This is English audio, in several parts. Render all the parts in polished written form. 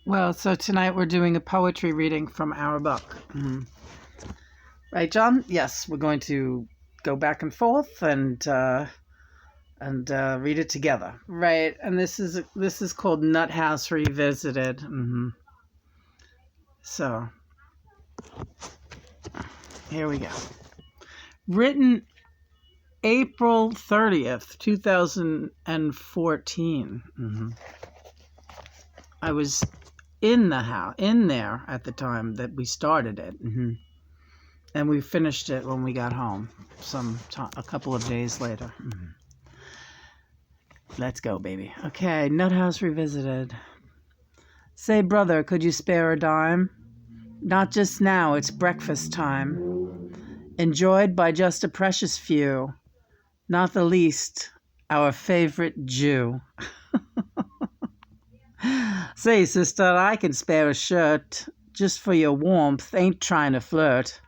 Well, so tonight we're doing a poetry reading from our book. Right, John? Yes, we're going to go back and forth and read it together. Right, and this is called NUTHOUSE Revisited. So here we go. Written April 30th, 2014. I was in there at the time that we started it. And we finished it when we got home, a couple of days later. Let's go, baby. Okay, NUTHOUSE Revisited. Say, brother, could you spare a dime? Not just now, it's breakfast time. Enjoyed by just a precious few, not the least, our favorite Jew. Say, sister, I can spare a shirt, just for your warmth, ain't trying to flirt.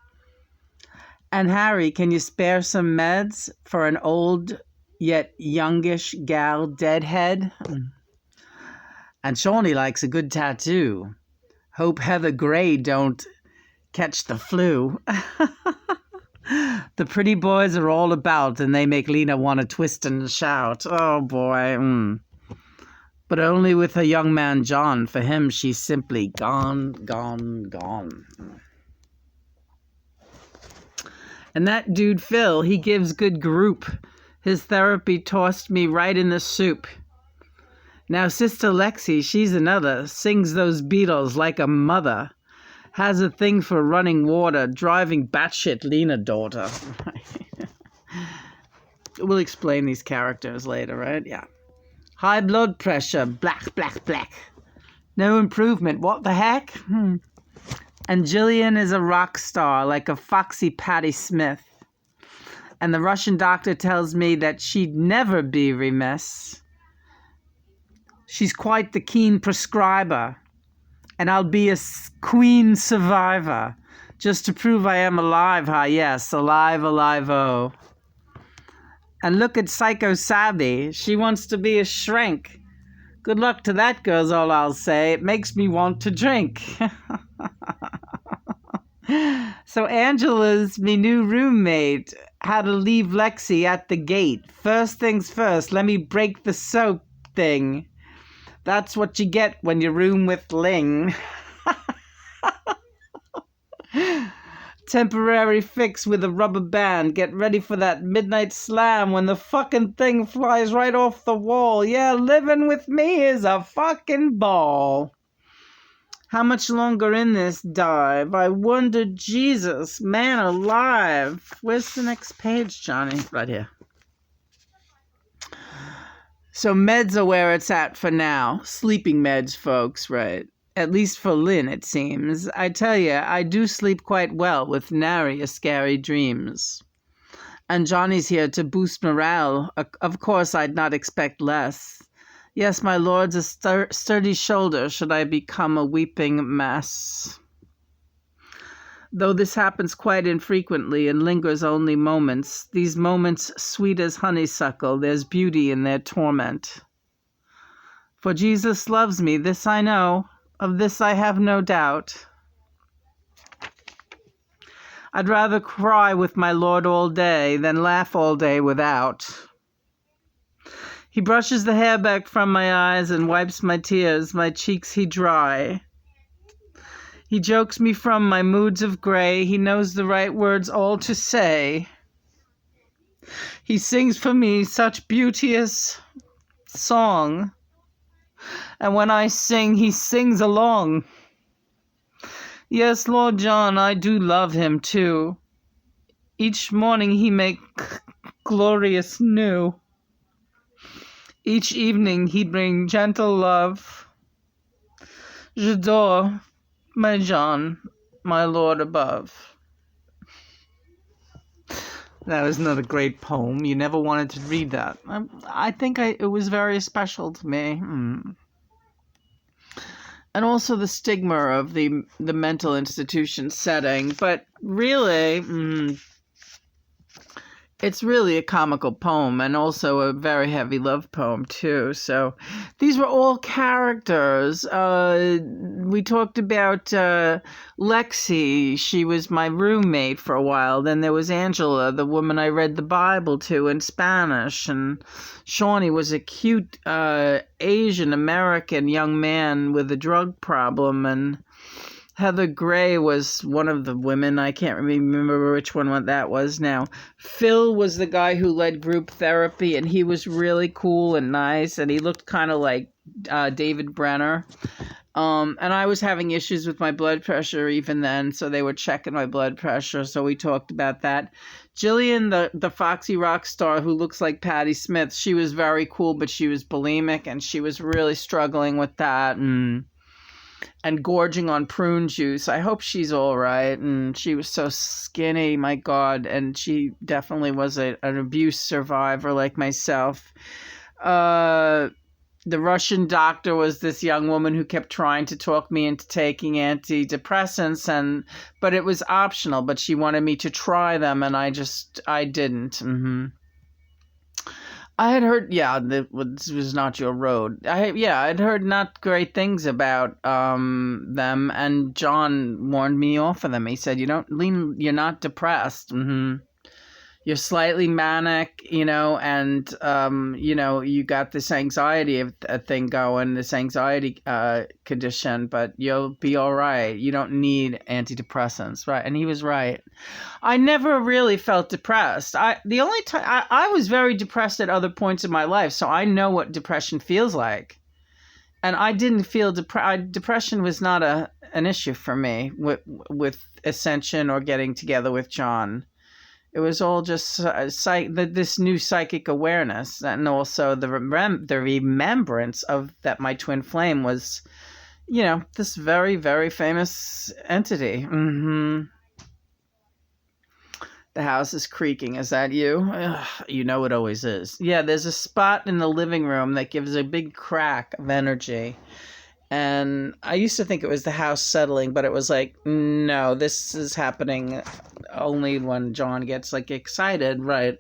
And Harry, can you spare some meds for an old yet youngish gal deadhead? And Shawnee likes a good tattoo. Hope Heather Gray don't catch the flu. The pretty boys are all about, and they make Lena want to twist and shout. Oh, boy. But only with her young man John. For him, she's simply gone, gone, gone. And that dude Phil, he gives good group. His therapy tossed me right in the soup. Now Sister Lexi, she's another, sings those Beatles like a mother. Has a thing for running water, driving batshit Lena daughter. We'll explain these characters later, right? Yeah. High blood pressure, black, black, black. No improvement, what the heck? And Jillian is a rock star, like a foxy Patti Smith. And the Russian doctor tells me that she'd never be remiss. She's quite the keen prescriber. And I'll be a queen survivor, just to prove I am alive, yes, alive, alive-o. And look at Psycho Savvy, she wants to be a shrink. Good luck to that girl's all I'll say, it makes me want to drink. So Angela's me new roommate, had to leave Lexi at the gate. First things first, let me break the soap thing. That's what you get when you room with Ling. Temporary fix with a rubber band. Get ready for that midnight slam when the fucking thing flies right off the wall. Yeah, living with me is a fucking ball. How much longer in this dive? I wonder, Jesus, man alive. Where's the next page, Johnny? Right here. So meds are where it's at for now. Sleeping meds, folks, right? At least for Lynn, it seems. I tell you, I do sleep quite well with nary scary dreams. And Johnny's here to boost morale. Of course, I'd not expect less. Yes, my lord's a sturdy shoulder should I become a weeping mess. Though this happens quite infrequently and lingers only moments, these moments sweet as honeysuckle, there's beauty in their torment. For Jesus loves me, this I know, of this I have no doubt. I'd rather cry with my Lord all day than laugh all day without. He brushes the hair back from my eyes and wipes my tears, my cheeks he dry. He jokes me from my moods of gray, he knows the right words all to say. He sings for me such beauteous song, and when I sing, he sings along. Yes, Lord John, I do love him too. Each morning he make glorious new. Each evening he bring gentle love. J'adore my John, my Lord above. That was another great poem. You never wanted to read that. I think it was very special to me. And also the stigma of the mental institution setting. But really, It's really a comical poem and also a very heavy love poem, too. So these were all characters. We talked about Lexi. She was my roommate for a while. Then there was Angela, the woman I read the Bible to in Spanish. And Shawnee was a cute Asian American young man with a drug problem. And Heather Gray was one of the women. I can't remember which one that was now. Phil was the guy who led group therapy, and he was really cool and nice, and he looked kind of like David Brenner. And I was having issues with my blood pressure even then, so they were checking my blood pressure, so we talked about that. Jillian, the foxy rock star who looks like Patti Smith, she was very cool, but she was bulimic, and she was really struggling with that, and gorging on prune juice. I hope she's all right. And she was so skinny, my God. And she definitely was an abuse survivor like myself. The Russian doctor was this young woman who kept trying to talk me into taking antidepressants, but it was optional. But she wanted me to try them, and I didn't. I had heard, this was not your road. I'd heard not great things about them, and John warned me off of them. He said, you're not depressed. You're slightly manic, and, you got this anxiety thing going, this anxiety condition, but you'll be all right. You don't need antidepressants, right? And he was right. I never really felt depressed. The only time I was very depressed at other points in my life, so I know what depression feels like. And I didn't feel depression was not an issue for me with Ascension or getting together with John. It was all just this new psychic awareness, and also the remembrance of that my twin flame was, this very, very famous entity. The house is creaking. Is that you? Ugh, it always is. Yeah, there's a spot in the living room that gives a big crack of energy. And I used to think it was the house settling, but it was like, no, this is happening only when John gets excited, right?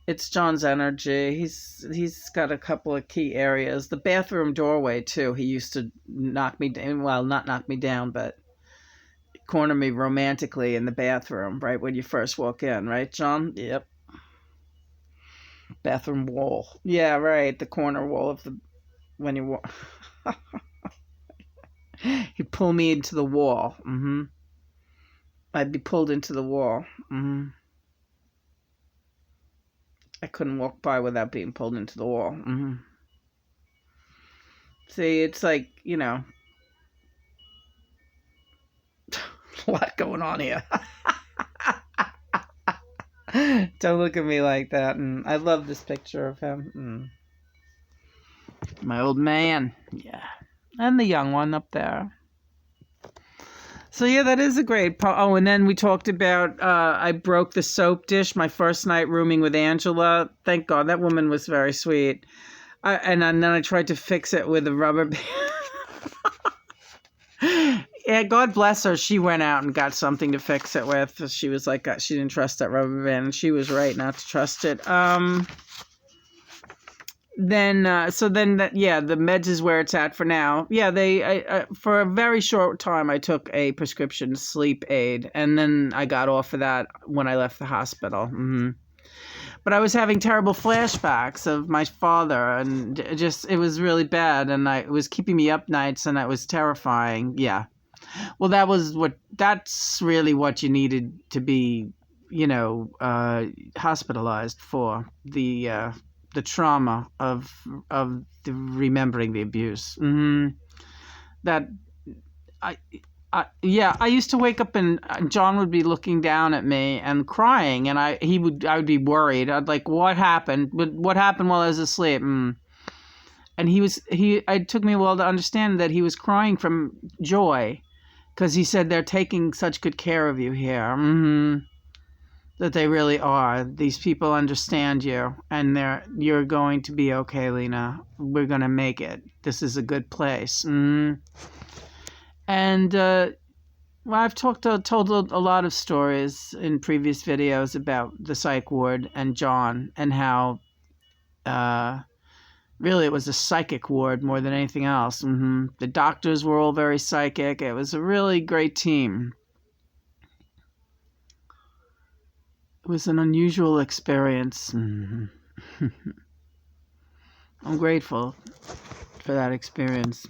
It's John's energy. He's got a couple of key areas. The bathroom doorway too. He used to knock me down. Well, not knock me down, but corner me romantically in the bathroom, right when you first walk in, right, John? Yep. Bathroom wall. Yeah, right. The corner wall of when you walk. He'd pull me into the wall. I'd be pulled into the wall. I couldn't walk by without being pulled into the wall. See, it's like, a lot going on here. Don't look at me like that. I love this picture of him. My old man. Yeah. And the young one up there. So, yeah, that is a great Oh, and then we talked about I broke the soap dish my first night rooming with Angela. Thank God. That woman was very sweet. And then I tried to fix it with a rubber band. Yeah, God bless her. She went out and got something to fix it with. She was like, she didn't trust that rubber band. And she was right not to trust it. The meds is where it's at for now. Yeah, for a very short time, I took a prescription sleep aid, and then I got off of that when I left the hospital. But I was having terrible flashbacks of my father, and it was really bad, and it was keeping me up nights, and it was terrifying. Yeah. Well, that's really what you needed to be, hospitalized for, the trauma of the remembering the abuse. That I used to wake up and John would be looking down at me and crying, and I would be worried. I'd like, what happened? What happened while I was asleep? And it took me a while to understand that he was crying from joy, because he said they're taking such good care of you here. That they really are. These people understand you, and you're going to be okay, Lena. We're going to make it. This is a good place. And Well, I've told a lot of stories in previous videos about the psych ward and John, and how really it was a psychic ward more than anything else. The doctors were all very psychic. It was a really great team. It was an unusual experience. I'm grateful for that experience.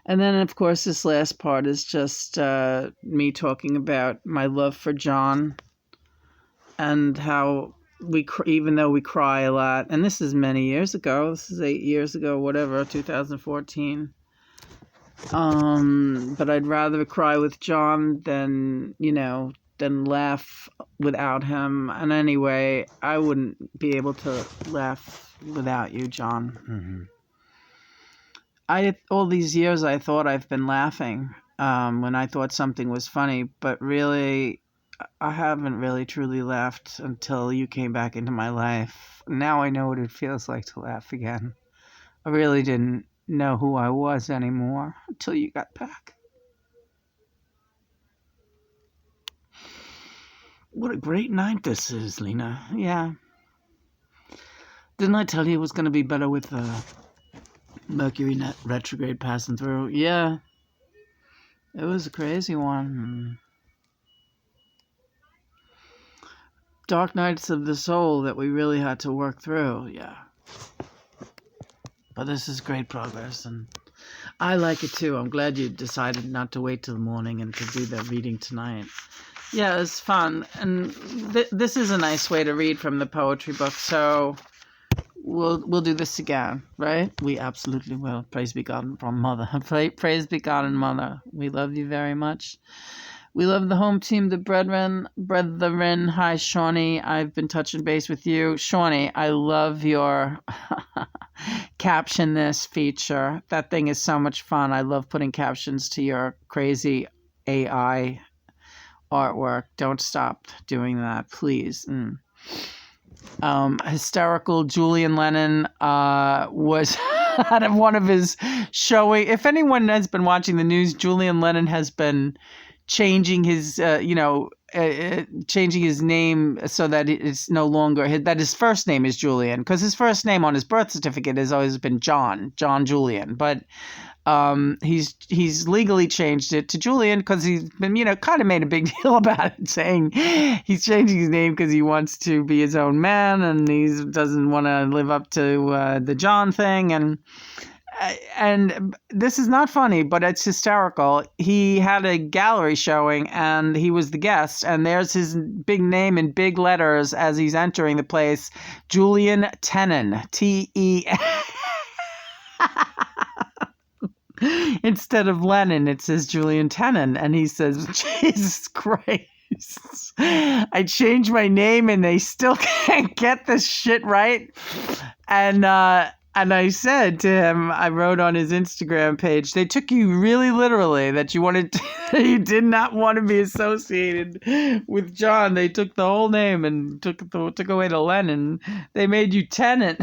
And then, of course, this last part is just me talking about my love for John, and how even though we cry a lot, and this is many years ago, this is 8 years ago, whatever, 2014. But I'd rather cry with John than laugh without him. And anyway, I wouldn't be able to laugh without you, John. All these years I thought I've been laughing when I thought something was funny, but really I haven't really truly laughed until you came back into my life. Now I know what it feels like to laugh again. I really didn't know who I was anymore until you got back. What a great night this is, Lena. Yeah. Didn't I tell you it was going to be better with Mercury retrograde passing through? Yeah. It was a crazy one. Dark nights of the soul that we really had to work through. Yeah. But this is great progress, and I like it too. I'm glad you decided not to wait till the morning and to do the reading tonight. Yeah, it's fun, and this is a nice way to read from the poetry book. So we'll do this again, right? We absolutely will. Praise be God and Mother. Praise be God and Mother. We love you very much. We love the home team, the brethren. Hi, Shawnee. I've been touching base with you. Shawnee, I love your caption this feature. That thing is so much fun. I love putting captions to your crazy AI artwork. Don't stop doing that, please. Hysterical Julian Lennon was out of one of his showing. If anyone has been watching the news, Julian Lennon has been changing his changing his name so that it's no longer that his first name is Julian, because his first name on his birth certificate has always been John Julian, but he's legally changed it to Julian because he's been kind of made a big deal about it, saying he's changing his name because he wants to be his own man and he doesn't want to live up to the John thing. And this is not funny, but it's hysterical. He had a gallery showing and he was the guest, and there's his big name in big letters as he's entering the place, Julian Tenen, T-E. Instead of Lennon, it says Julian Tenen, and he says, Jesus Christ, I changed my name and they still can't get this shit right. And I said to him, I wrote on his Instagram page, they took you really literally, that you did not want to be associated with John. They took the whole name and took away the Lennon. They made you Tennant.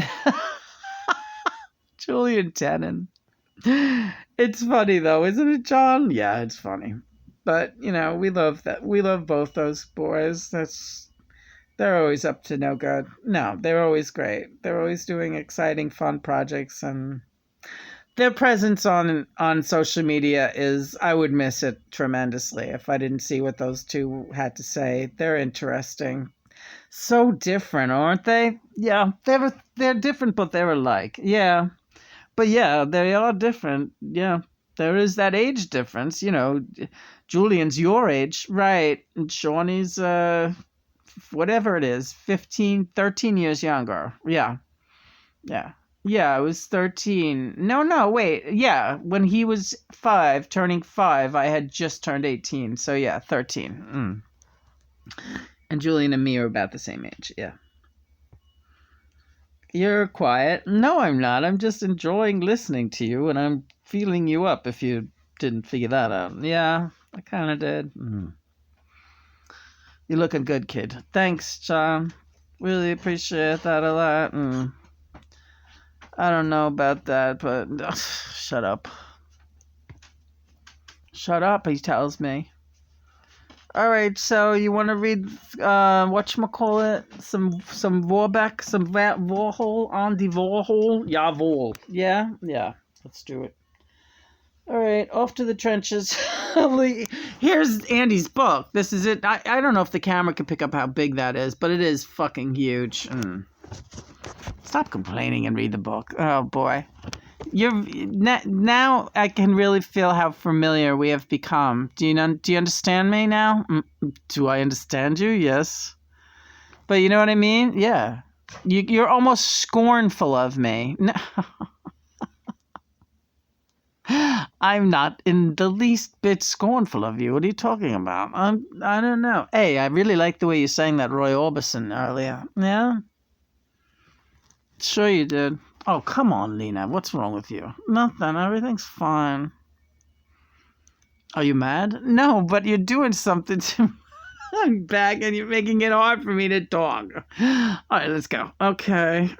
Julian Tennant. It's funny though, isn't it, John? Yeah, it's funny. But, we love that. We love both those boys. They're always up to no good. No, they're always great. They're always doing exciting, fun projects, and their presence on social media I would miss it tremendously if I didn't see what those two had to say. They're interesting. So different, aren't they? Yeah, they're different, but they're alike. Yeah. But yeah, they are different. Yeah. There is that age difference. Julian's your age, right? And Shawnee's whatever it is, 13 years younger. Yeah. I was 13. No, wait. Yeah, when he was turning 5, I had just turned 18. So yeah, 13. And Julian and me are about the same age. Yeah. You're quiet. No, I'm not. I'm just enjoying listening to you, and I'm feeling you up, if you didn't figure that out. Yeah, I kind of did. You're looking good, kid. Thanks, John. Really appreciate that a lot. I don't know about that, but shut up. Shut up, he tells me. All right, so you want to read whatchamacallit? Some Vorbeck, some Warhol, Andy Warhol? Jawohl. Yeah? Yeah. Let's do it. All right, off to the trenches. Here's Andy's book. This is it. I don't know if the camera can pick up how big that is, but it is fucking huge. Stop complaining and read the book. Oh, boy. Now I can really feel how familiar we have become. Do you understand me now? Do I understand you? Yes. But you know what I mean? Yeah. You're almost scornful of me. No. I'm not in the least bit scornful of you. What are you talking about? I don't know. Hey, I really like the way you sang that Roy Orbison earlier. Yeah? Sure you did. Oh, come on, Lena. What's wrong with you? Nothing. Everything's fine. Are you mad? No, but you're doing something to my back and you're making it hard for me to talk. All right, let's go. Okay.